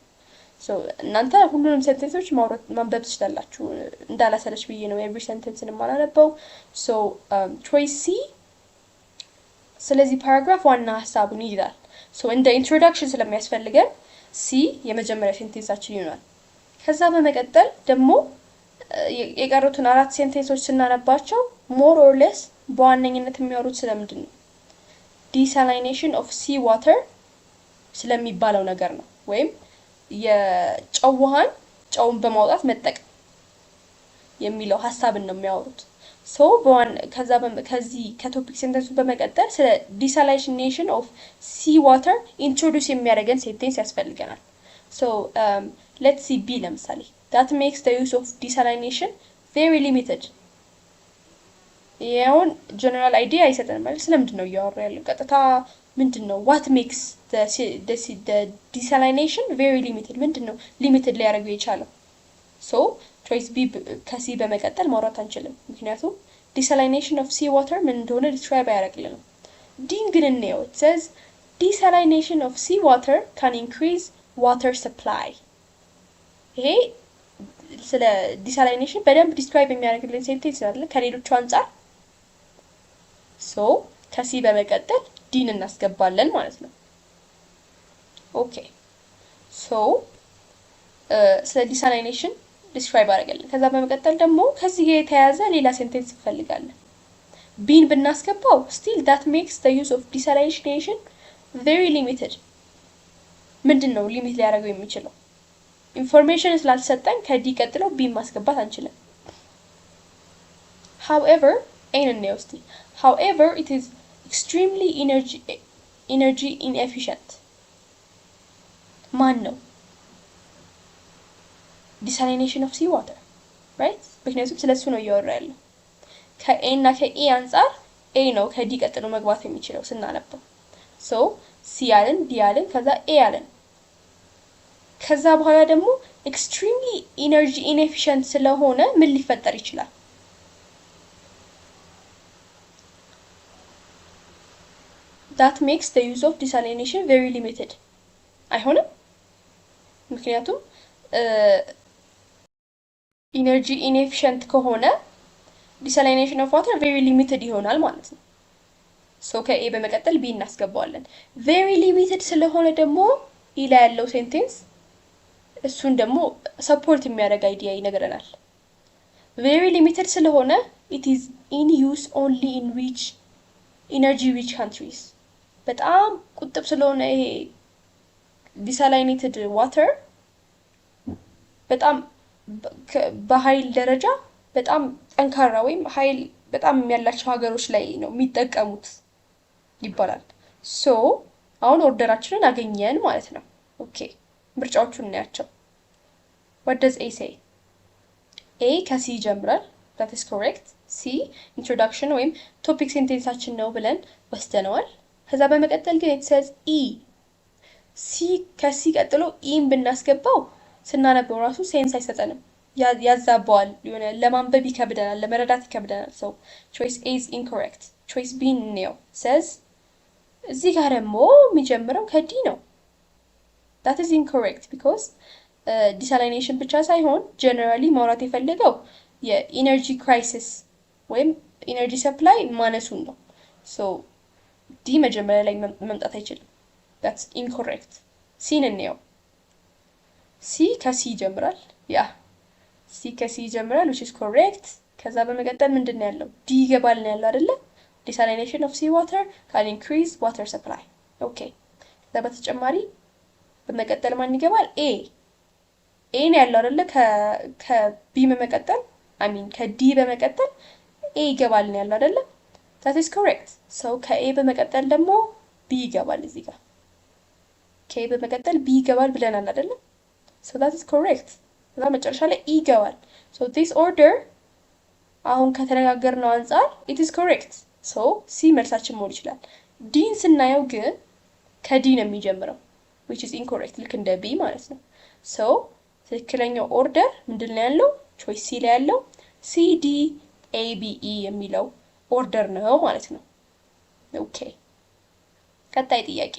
ሶ እናንተ ሁሉንም ሴንቴንሶች ማንበብ ትችላላችሁ። እንዳላሰለች ብዬ ነው ኤቭሪ ሴንቴንስን ማላነበው። ሶ ቾይስ ሲ ስለዚህ ፓራግራፍ ዋና ሐሳቡን ይይዛል። ሶ እንደ ኢንትሮዳክሽን ስለሚያስፈልገን ሲ የመጀመሪያ ሴንቴንሳችን ይሆናል። ከዛ በመቀጠል ደግሞ የቀሩትን አራት ሴንቴንሶች ስናነባቸው ሞር ኦር ሌስ በዋነኝነት የሚያወሩት ስለምንድን ነው? ዲሳሊኔሽን ኦፍ ሲ ዋተር ስለሚባለው ነገር ነው። ወይም የጨው ውሃን ጨውን በማውጣት መጠቀም የሚለው ሀሳብን ነው የሚያወሩት። ሶ ከዚህ ከቶፒክ ሴንተንሱ በመቀጠል ስለ ዲሳሊኔሽን ኦፍ ሲ ዋተር ኢንትሮዲውስ የሚያደርገን ሴንቴንስ ያስፈልገናል። ሶ ሌትስ ሲ ቢ ለምሳሌ that makes the use of desalination very limited። ይሄውን ጀነራል አይዲያ አይሰጠንም ማለት ስለምንድን ነው እያወራ ያለው? ቀጥታ ምንድን ነው what makes the desalination very limited ምንድን ነው ሊሚትድ ሊያደርገው የቻለው? ሶ ቾይስ ቢ ከሲ በመቀጠል ማውራት አንችልም፣ ምክንያቱም desalination of sea water ምን እንደሆነ ዲስክራይብ አያደርግልንም። ዲን ግን እንየው። it says desalination of sea water can increase water supply። ይሄ ስለ ዲሳሊኔሽን በደንብ ዲስክራይብ የሚያደርግልን ሴንቴንስ አይደለ ከሌሎቹ አንፃር። ሶ ከሲ በመቀጠል ዲን እናስገባለን ማለት ነው። ኦኬ ሶ ስለ ዲሳሊኔሽን ዲስክራይብ አደረገልን። ከዛ በመቀጠል ደግሞ ከዚህ ጋር የተያያዘ ሌላ ሴንቴንስ እንፈልጋለን። ቢን ብናስገባው still that makes the use of desalination very limited። ምንድን ነው ሊሚት ሊያደርገው የሚችለው? ኢንፎርሜሽን ስላልሰጠን ከዲ ቀጥሎ ቢን ማስገባት አንችልም። however ኤን ነው እስቲ however it is extremely energy inefficient። ማን ነው? desalination of sea water right? ምክንያቱም ስለሱ ነው እያወራ ያለው። ከኤ እና ከኢ አንፃር ኤ ነው ከዲ ቀጥሎ መግባት የሚችለው ስናነበው። ሶ ሲ ያለን ዲ ያለን ከዛ ኤ ያለን ከዛ በኋላ ደግሞ extremely energy inefficient ስለሆነ ምን ሊፈጠር ይችላል? that makes the use of desalination very limited አይሆንም። ምክንያቱም ኢነርጂ ኢንኤፊሽንት ከሆነ desalination of water very limited ይሆናል ማለት ነው። ሶ ከኤ በመቀጠል ቢ እናስገባዋለን። very limited ስለሆነ ደግሞ ኢ ላይ ያለው ሴንቴንስ እሱን ደግሞ ሰፖርት የሚያደርግ አይዲያ ይነግረናል። very limited ስለሆነ it is in use only in energy rich countries። በጣም ቁጥብ ስለሆነ ይሄ desalinated water በጣም በኃይል ደረጃ በጣም ጠንካራ ወይም ኃይል በጣም ያላቸው ሀገሮች ላይ ነው የሚጠቀሙት ይባላል። ሶ አሁን ኦርደራችንን አገኘን ማለት ነው። ኦኬ ምርጫዎቹን እናያቸው። what does A say? A ከሲ ይጀምራል። that is correct። C introduction ወይም ቶፒክ ሴንቴንሳችን ነው ብለን ወስደነዋል። ከዛ በመቀጠል ግን it says E ሲ ከሲ ቀጥሎ ኢን ብናስገባው ስናነበው ራሱ ሴንስ አይሰጠንም፣ ያዛባዋል፣ የሆነ ለማንበብ ይከብደናል፣ ለመረዳት ይከብደናል። so choice A is incorrect። choice B ነው says እዚህ ጋር ደግሞ የሚጀምረው ከዲ ነው። that is incorrect because desalination ብቻ ሳይሆን generally ማውራት የፈለገው የኢነርጂ ክራይሲስ ወይም ኢነርጂ ሰፕላይ ማነሱን ነው። so ዲ መጀመሪያ ላይ መምጣት አይችልም። that's incorrect። ሲን እንየው። ሲ ከሲ ይጀምራል። ያ ሲ ከሲ ይጀምራል which is correct። ከዛ በመቀጠል ምንድነው ያለው? ዲ ይገባል ነው ያለው አይደለ? desalination of sea water can increase water supply። ኦኬ ከዛ በተጨማሪ በመቀጠል ማን ይገባል? ኤ ኤ ነው ያለው አይደለ? ከቢ በመቀጠል ከዲ በመቀጠል ኤ ይገባል ነው ያለው አይደለ? that is correct። so ከኤ በመቀጠል ደግሞ ቢ ይገባል እዚህ ጋር። ከኤ በመቀጠል ቢ ይገባል ብለናል አይደለ? so that is correct። ከዛ መጨረሻ ላይ ኢ ይገባል። so this order አሁን ከተነጋገርነው አንፃር it is correct። so ሲ መልሳችን መሆን ይችላል። ዲን ስናየው ግን ከዲ ነው የሚጀምረው which is incorrect ልክ እንደ ቢ ማለት ነው። so ትክክለኛው ኦርደር ምንድነው ያለው? ቾይስ ሲ ላይ ያለው ሲ ዲ ኤ ቢ ኢ የሚለው ኦርደር ነው ማለት ነው። ኦኬ ቀጣይ ጥያቄ።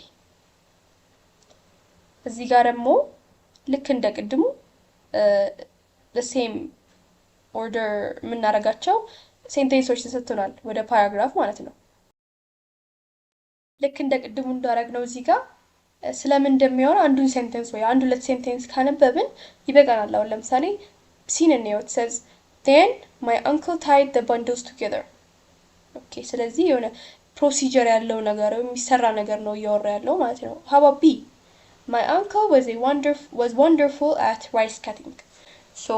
እዚህ ጋር ደግሞ ልክ እንደ ቅድሙ the same order የምናደርጋቸው ሴንቴንሶች ተሰጥተናል ወደ ፓራግራፍ ማለት ነው። ልክ እንደ ቅድሙ እንዳደረግነው እዚህ ጋር ስለምን እንደሚያወራ አንዱን ሴንቴንስ ወይ አንድ ሁለት ሴንቴንስ ካነበብን ይበቃናል። አሁን ለምሳሌ ሲን እንየው። it says then my uncle tied the bundles together። ኦኬ ስለዚህ የሆነ ፕሮሲጀር ያለው ነገር የሚሰራ ነገር ነው እያወራ ያለው ማለት ነው። how about B? My uncle was wonderful at rice cutting. So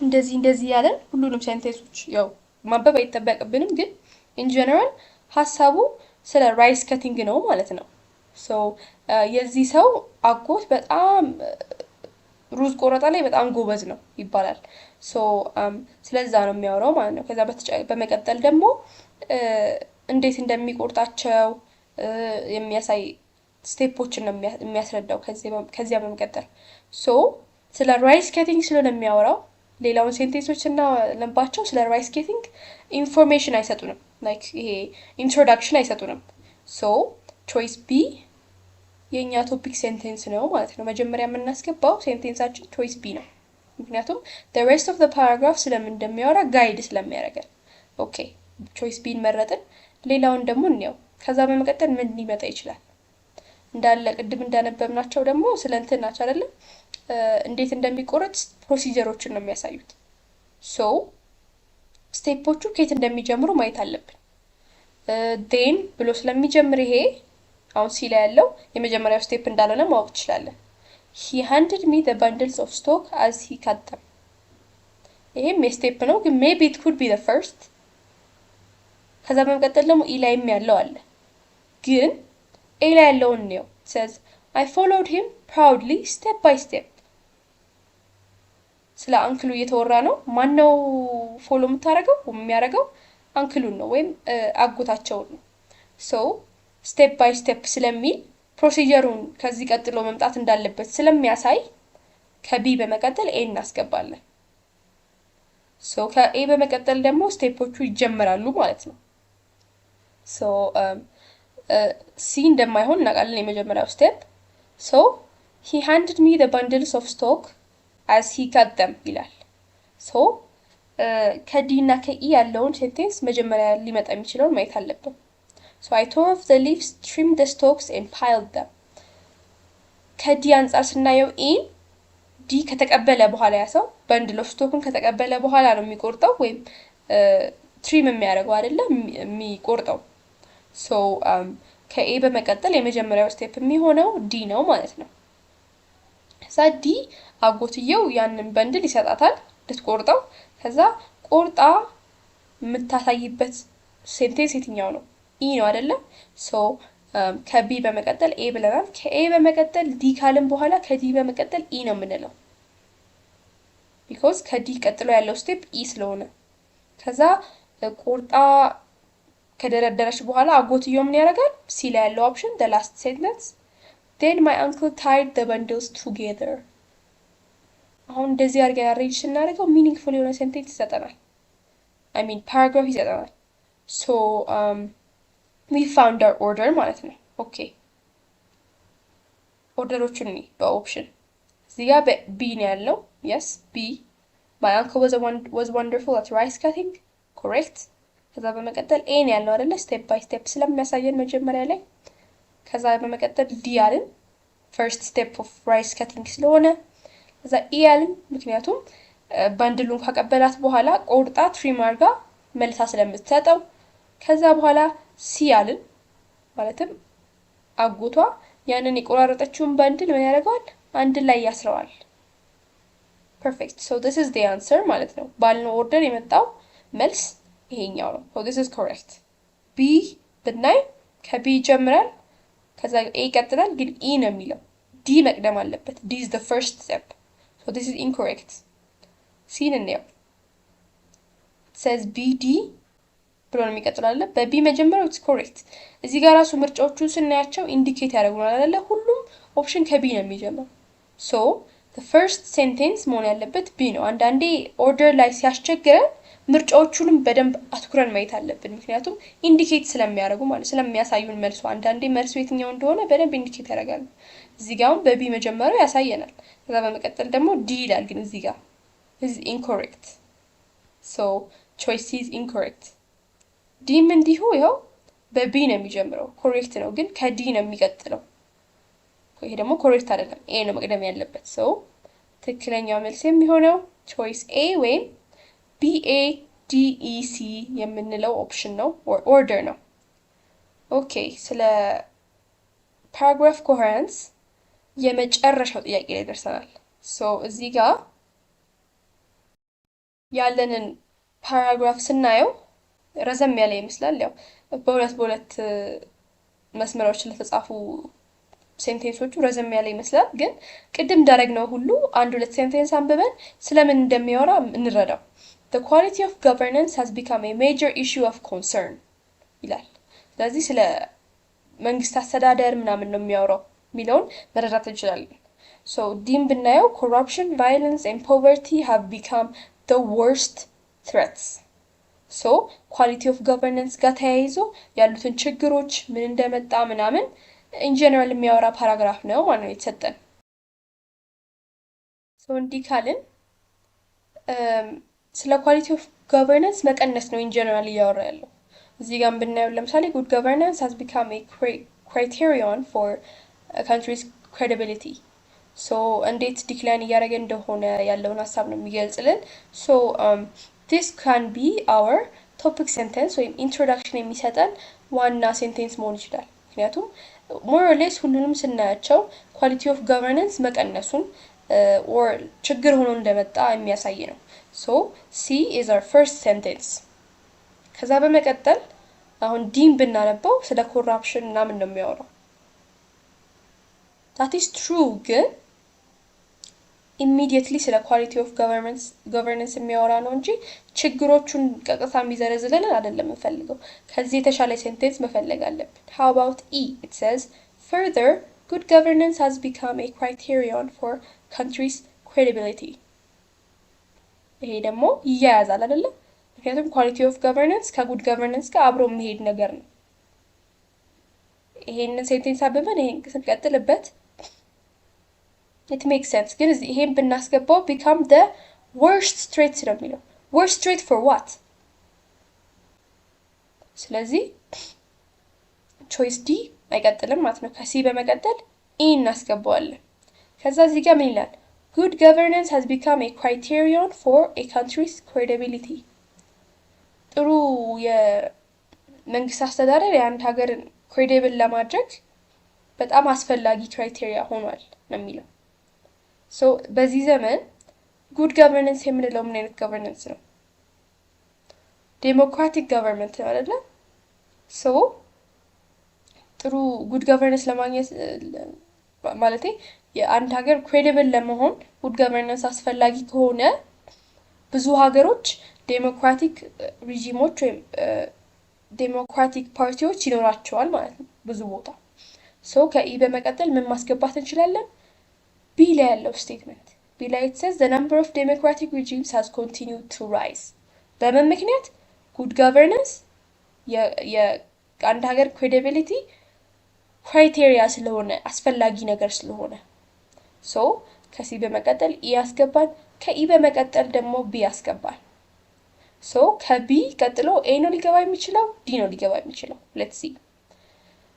እንደዚህ ያለን ሁሉንም ሴንቴንሶች ያው ማንበብ አይጠበቅብንም፣ ግን ኢን ጀነራል ሀሳቡ ስለ ራይስ ከቲንግ ነው ማለት ነው። ሶ የዚህ ሰው አጎት በጣም ሩዝ ቆረጣ ላይ በጣም ጎበዝ ነው ይባላል። ሶ ስለዛ ነው የሚያወራው ማለት ነው። ከዛ በመቀጠል ደግሞ እንዴት እንደሚቆርጣቸው የሚያሳይ ስቴፖችን ነው የሚያስረዳው። ከዚያ በመቀጠል ሶ ስለ ራይስ ከቲንግ ስለሆነ የሚያወራው ሌላውን ሴንቴንሶች እና ለባቸው ስለ ራይስ ኬቲንግ ኢንፎርሜሽን አይሰጡንም፣ ላይክ ይሄ ኢንትሮዳክሽን አይሰጡንም። ሶ ቾይስ ቢ የኛ ቶፒክ ሴንቴንስ ነው ማለት ነው። መጀመሪያ የምናስገባው ሴንቴንሳችን ቾይስ ቢ ነው፣ ምክንያቱም the rest of the paragraph ስለምን እንደሚያወራ ጋይድ ስለሚያደርገን። ኦኬ ቾይስ ቢን መረጥን። ሌላውን ደግሞ እንየው። ከዛ በመቀጠል ምን ሊመጣ ይችላል? እንዳለ ቅድም እንዳነበብናቸው ደግሞ ስለ እንትን ናቸው አይደለም፣ እንዴት እንደሚቆረጥ ፕሮሲጀሮችን ነው የሚያሳዩት። ሶ ስቴፖቹ ከየት እንደሚጀምሩ ማየት አለብን። ዴን ብሎ ስለሚጀምር ይሄ አሁን ሲ ላይ ያለው የመጀመሪያው ስቴፕ እንዳልሆነ ማወቅ ትችላለን። he handed me the bundles of stock as he cut them። ይሄም የስቴፕ ነው፣ ግን maybe it could be the first። ከዛ በመቀጠል ደግሞ ኢ ላይም ያለው አለ፣ ግን ኤ ላይ ያለውን ነው says I followed him proudly step by step። ስለ አንክሉ እየተወራ ነው። ማነው ፎሎ የሚያደርገው? አንክሉን ነው ወይም አጎታቸውን ነው። ሶ ስቴፕ ባይ ስቴፕ ስለሚል ፕሮሲጀሩን ከዚህ ቀጥሎ መምጣት እንዳለበት ስለሚያሳይ ከቢ በመቀጠል ኤ እናስገባለን። ሶ ከኤ በመቀጠል ደግሞ ስቴፖቹ ይጀምራሉ ማለት ነው። ሶ ሲ እንደማይሆን እናውቃለን። የመጀመሪያው ስቴፕ ሶ he handed me the bundles of stock as he cut them ይላል። ሶ ከዲ እና ከኢ ያለውን ሴንቴንስ መጀመሪያ ሊመጣ የሚችለውን ማየት አለብን። So I tore off the leaves, trimmed the stalks and piled them። ከዲ አንጻር ስናየው ኢን ዲ ከተቀበለ በኋላ ያ ሰው በንድል ኦፍ ስቶክን ከተቀበለ በኋላ ነው የሚቆርጠው ወይም ትሪም የሚያደርገው አይደለም የሚቆርጠው። ሶ ከኤ በመቀጠል የመጀመሪያው ስቴፕ የሚሆነው ዲ ነው ማለት ነው። ከዛ ዲ አጎትየው ያንን በንድል ይሰጣታል ልትቆርጠው። ከዛ ቆርጣ የምታሳይበት ሴንቴንስ የትኛው ነው? ኢ ነው አይደለም? ሶ ከቢ በመቀጠል ኤ ብለናል። ከኤ በመቀጠል ዲ ካልን በኋላ ከዲ በመቀጠል ኢ ነው የምንለው፣ ቢኮዝ ከዲ ቀጥሎ ያለው ስቴፕ ኢ ስለሆነ። ከዛ ቆርጣ ከደረደረች በኋላ አጎትየው ምን ያደርጋል? ሲ ላይ ያለው ኦፕሽን the last sentence then my uncle tied the bundles together። አሁን እንደዚህ አድርገን አሬንጅ ስናደርገው ሚኒንግፉል የሆነ ሴንቴንስ ይሰጠናል፣ አይ ሚን ፓራግራፍ ይሰጠናል። ሶ we found our order ማለት ነው። ኦኬ ኦርደሮቹን በኦፕሽን እዚህ ጋር ቢ ነው ያለው። yes ቢ my uncle was wonderful at rice cutting correct። ከዛ በመቀጠል ኤ ነው ያለው አይደለ? ስቴፕ ባይ ስቴፕ ስለሚያሳየን መጀመሪያ ላይ። ከዛ በመቀጠል ዲ አልን first step of rice cutting ስለሆነ። ከዛ ኢ አልን ምክንያቱም ባንድሉን ካቀበላት በኋላ ቆርጣ ትሪም አድርጋ መልሳ ስለምትሰጠው። ከዛ በኋላ ሲ አልን ማለትም አጎቷ ያንን የቆራረጠችውን ባንድል ምን ያደርገዋል? አንድ ላይ ያስረዋል። ፐርፌክት ሶ this is the answer ማለት ነው። ባልነው ኦርደር የመጣው መልስ ይሄኛው ነው። so this is correct። ቢ ብናይ ከቢ ይጀምራል፣ ከዛ ኤ ይቀጥላል፣ ግን ኢ ነው የሚለው። ዲ መቅደም አለበት። ዲ is the first step so this is incorrect። ሲን እንየው says BD ብሎ ነው የሚቀጥለው አይደለ? በቢ መጀመሪያው it's correct። እዚህ ጋር ራሱ ምርጫዎቹን ስናያቸው ኢንዲኬት ያደርጉናል አይደለ? ሁሉም ኦፕሽን ከቢ ነው የሚጀምረው። so the first sentence መሆን ያለበት ቢ ነው። አንዳንዴ ኦርደር ላይ ሲያስቸግረን ምርጫዎቹንም በደንብ አትኩረን ማየት አለብን፣ ምክንያቱም ኢንዲኬት ስለሚያደርጉ ማለት ስለሚያሳዩን መልሱ። አንዳንዴ መልሱ የትኛው እንደሆነ በደንብ ኢንዲኬት ያደርጋሉ። እዚህ ጋር አሁን በቢ መጀመሪያው ያሳየናል። ከዛ በመቀጠል ደግሞ ዲ ይላል፣ ግን እዚህ ጋር is incorrect so choice is incorrect። ዲም እንዲሁ ይኸው በቢ ነው የሚጀምረው፣ ኮሬክት ነው፣ ግን ከዲ ነው የሚቀጥለው። ይሄ ደግሞ ኮሬክት አይደለም፣ ኤ ነው መቅደም ያለበት። so ትክክለኛው መልስ የሚሆነው choice A ወይም BADEC የምንለው ኦፕሽን ነው፣ ኦርደር ነው። ኦኬ ስለ ፓራግራፍ ኮሄረንስ የመጨረሻው ጥያቄ ላይ ደርሰናል። ሶ እዚህ ጋር ያለንን ፓራግራፍ ስናየው ረዘም ያለ ይመስላል። ያው በሁለት መስመሮች ለተጻፉ ሴንቴንሶቹ ረዘም ያለ ይመስላል። ግን ቅድም እንዳደረግነው ሁሉ አንድ ሁለት ሴንቴንስ አንብበን ስለምን እንደሚያወራ እንረዳው። The quality of governance has become a major issue of concern ይላል። ስለዚህ ስለ መንግስት አስተዳደር ምናምን ነው የሚያወራው የሚለውን መረዳት እንችላለን። ሶ ዲም ብናየው corruption, violence and poverty have become the worst threats. ሶ ኳሊቲ ኦፍ ገቨርነንስ ጋር ተያይዞ ያሉትን ችግሮች ምን እንደመጣ ምናምን ኢን ጀነራል የሚያወራ ፓራግራፍ ነው ማለት ነው የተሰጠን። ሶ እንዲህ ካልን ስለ ኳሊቲ ኦፍ ገቨርነንስ መቀነስ ነው ኢን ጀነራል እያወራ ያለው። እዚህ ጋር ብናየው ለምሳሌ good governance has become a criterion for a country's credibility. ሶ እንዴት ዲክላይን እያደረገ እንደሆነ ያለውን ሀሳብ ነው የሚገልጽልን። ሶ this can be our topic sentence ወይም introduction የሚሰጠን ዋና ሴንቴንስ መሆን ይችላል። ምክንያቱም more or less ሁሉንም ስናያቸው quality of governance መቀነሱን or ችግር ሆኖ እንደመጣ የሚያሳይ ነው። So C is our first sentence. ከዛ በመቀጠል አሁን ዲን ብናነበው ስለ ኮራፕሽን ምናምን ነው የሚያወራው። that is true ግን immediately ስለ quality of governance የሚያወራ ነው እንጂ ችግሮቹን ቀጥታ የሚዘረዝልን አይደለም የምፈልገው። ከዚህ የተሻለ ሴንቴንስ መፈለግ አለብን። how about E? It says further good governance has become a criterion for countries' credibility. ይሄ ደግሞ ይያያዛል አይደለ? ምክንያቱም quality of governance ከጉድ governance ጋር አብሮ የሚሄድ ነገር ነው። ይሄንን ሴንቴንስ አብበን ይሄን ስንቀጥልበት it makes sense ግን እዚህ ይሄን ብናስገባው become the worst threat ነው የሚለው። worst threat for what? ስለዚህ choice D አይቀጥልም ማለት ነው። ከሲ በመቀጠል E እናስገባዋለን። ከዛ እዚህ ጋር ምን ይላል? good governance has become a criterion for a country's credibility. ጥሩ የመንግስት አስተዳደር የአንድ ሀገርን ክሬዲብል ለማድረግ በጣም አስፈላጊ ክራይቴሪያ ሆኗል ነው የሚለው። ሶ በዚህ ዘመን ጉድ ገቨርነንስ የምንለው ምን አይነት ገቨርነንስ ነው? ዴሞክራቲክ ገቨርንመንት ነው አይደለ? ሶ ጥሩ ጉድ ገቨርነንስ ለማግኘት ማለቴ የአንድ ሀገር ክሬዲብል ለመሆን ጉድ ገቨርነንስ አስፈላጊ ከሆነ ብዙ ሀገሮች ዴሞክራቲክ ሪጂሞች ወይም ዴሞክራቲክ ፓርቲዎች ይኖራቸዋል ማለት ነው ብዙ ቦታ። ሶ ከኢ በመቀጠል ምን ማስገባት እንችላለን? ቢ ላይ ያለው ስቴትመንት ቢ ላይ it says the number of democratic regimes has continued to rise. በምን ምክንያት? ጉድ ገቨርነንስ የአንድ ሀገር ክሬዲቢሊቲ ክራይቴሪያ ስለሆነ አስፈላጊ ነገር ስለሆነ። ሶ ከሲ በመቀጠል ኢ ያስገባል፣ ከኢ በመቀጠል ደግሞ ቢ ያስገባል። ሶ ከቢ ቀጥሎ ኤ ነው ሊገባ የሚችለው፣ ዲ ነው ሊገባ የሚችለው። ሌትስ ሲ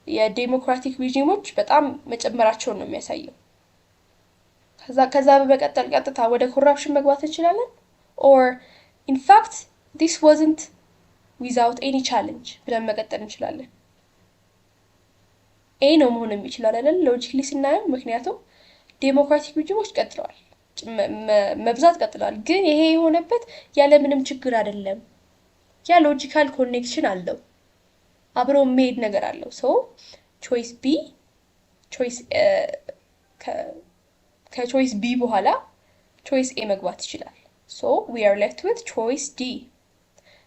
የዴሞክራቲክ ሪጂሞች በጣም መጨመራቸውን ነው የሚያሳየው። ከዛ በመቀጠል ቀጥታ ወደ ኮራፕሽን መግባት እንችላለን። or in fact this wasn't without any challenge ብለን መቀጠል እንችላለን። ኤ ነው መሆን የሚችለው አይደል ሎጂክሊ ስናየው፣ ምክንያቱም ዴሞክራቲክ ሪጂሞች ቀጥለዋል፣ መብዛት ቀጥለዋል። ግን ይሄ የሆነበት ያለ ምንም ችግር አይደለም። ያ ሎጂካል ኮኔክሽን አለው፣ አብሮ የሚሄድ ነገር አለው። ሶ ቾይስ ቢ ቾይስ ከቾይስ ቢ በኋላ ቾይስ ኤ መግባት ይችላል። ሶ we are left with choice D.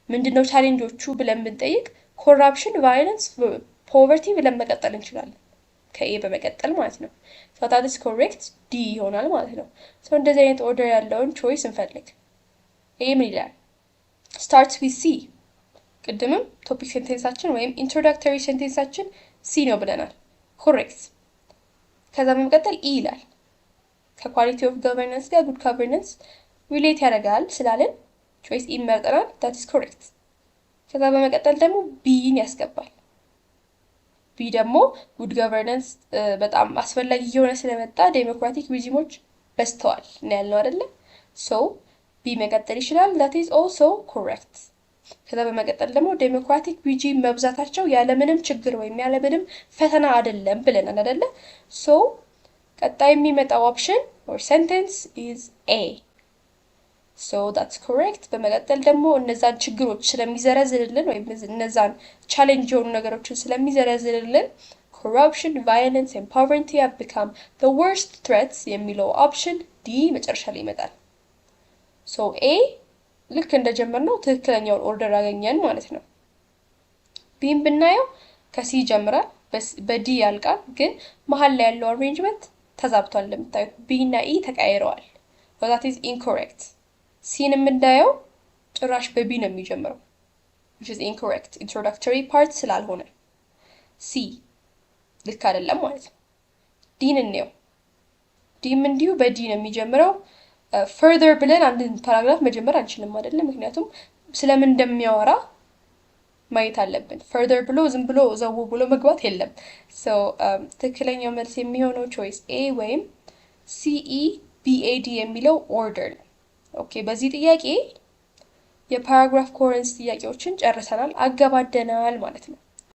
ምንድነው ቻሌንጆቹ ብለን ብንጠይቅ ኮራፕሽን፣ ቫዮለንስ፣ ፖቨርቲ ብለን መቀጠል እንችላለን ከኤ በመቀጠል ማለት ነው። so that is correct D ይሆናል ማለት ነው። so እንደዚህ አይነት ኦርደር ያለውን ቾይስ እንፈልግ። ኤ ምን ይላል? starts with C. ቅድምም ቶፒክ ሴንቴንሳችን ወይም ኢንትሮዳክተሪ ሴንቴንሳችን ሲ ነው ብለናል። ኮሬክት። ከዛ በመቀጠል ኢ ይላል። ከኳሊቲ ኦፍ ገቨርነንስ ጋር ጉድ ገቨርነንስ ሪሌት ያደርጋል ስላለን ቾይስ ኢ መርጠናል። that is correct። ከዛ በመቀጠል ደግሞ ቢን ያስገባል። ቢ ደግሞ ጉድ ገቨርነንስ በጣም አስፈላጊ የሆነ ስለመጣ ዴሞክራቲክ ሪጂሞች በዝተዋል ነው ያልነው አይደለ? ሶ ቢ መቀጠል ይችላል። that is also correct። ከዛ በመቀጠል ደግሞ ዴሞክራቲክ ሪጂም መብዛታቸው ያለምንም ችግር ወይም ያለምንም ፈተና አይደለም ብለናል አይደለ? ሶ ቀጣይ የሚመጣው ኦፕሽን or sentence is A. So that's correct. በመቀጠል ደግሞ እነዛን ችግሮች ስለሚዘረዝርልን ወይም እነዛን ቻሌንጅ የሆኑ ነገሮችን ስለሚዘረዝርልን corruption, violence and poverty have become the worst threats የሚለው ኦፕሽን ዲ መጨረሻ ላይ ይመጣል። ሶ ኤ ልክ እንደጀመርነው ትክክለኛውን ኦርደር አገኘን ማለት ነው። ቢም ብናየው ከሲ ይጀምራል በዲ ያልቃል፣ ግን መሀል ላይ ያለው አሬንጅመንት ተዛብቷል። እንደምታዩት ቢ እና ኢ ተቀያይረዋል። but that is incorrect. ሲን የምናየው ጭራሽ በቢ ነው የሚጀምረው which is incorrect. introductory part ስላልሆነ ሲ ልክ አይደለም ማለት ነው። ዲን እንየው። ዲም እንዲሁ በዲ ነው የሚጀምረው። further ብለን አንድን ፓራግራፍ መጀመር አንችልም አይደለም፣ ምክንያቱም ስለምን እንደሚያወራ ማየት አለብን። further ብሎ ዝም ብሎ ዘው ብሎ መግባት የለም። so ትክክለኛው መልስ የሚሆነው choice A ወይም CEBAD የሚለው order ነው። ኦኬ በዚህ ጥያቄ የፓራግራፍ ኮሄረንስ ጥያቄዎችን ጨርሰናል፣ አገባደናል ማለት ነው።